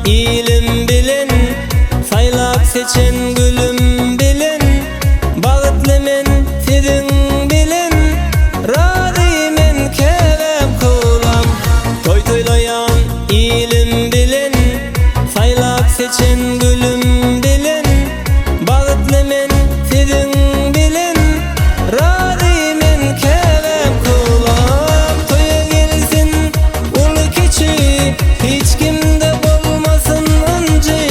ilim bilin, saylap seçen gülüm bilin, bağıtlı men sizin bilin, razı men kevem kılam. Toy toylayan ilim bilin, saylap seçen gülüm bilin, bağıtlı men sizin bilin, razı men kevem kılam. Toya gelsin ulu keçi, hiç kimde bolmasın öncü,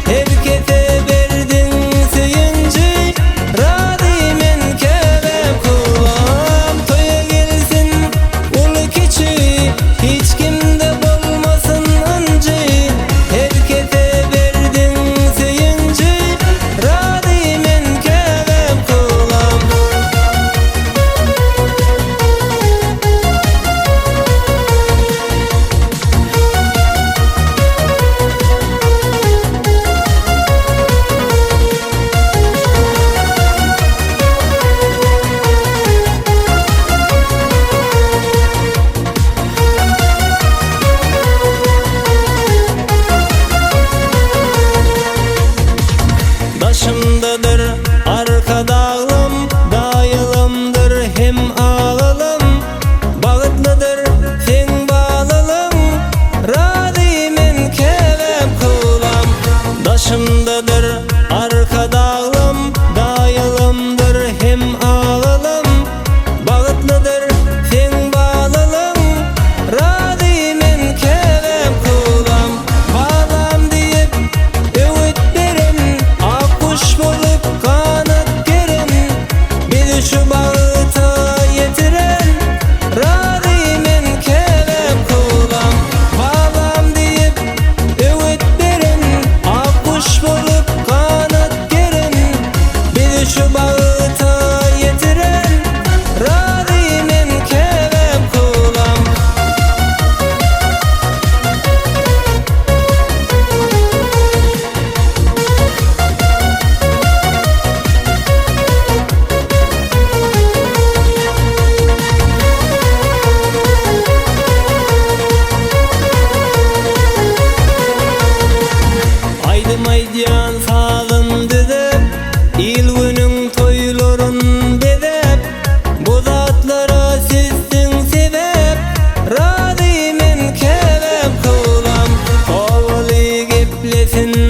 herkese verdin söyüncü, razı men kevem kılam. Toya gelsin ulu keçi, hiç kimde bolmasın öncü, herkese verdin söyüncü, razı men kevem kılam. Başımdadır arka dağlım, dayılımdır hem ağılım, bağıtlıdır sen bağlılım, razı men kevem kılam. Başımdadır arka dağlım, dayılımdır hem ağılım, bağıtlıdır sen bağlılım, razı men kevem kılam. Bağlam deyip öğüt verin, akkuş bolup kanat gerin, bizi şu bağıta yetiren, razı men kevem kılam. Bağlam deyip öğüt verin, akkuş bolup kanat gerin, bizi şu bağıta yetiren, razı men kevem kılam. Aydım aydiyan salın dedip, il günün toyların dedip, bu zatlara sizsin sebep, razı men kevem kılam. Oğlu geplesin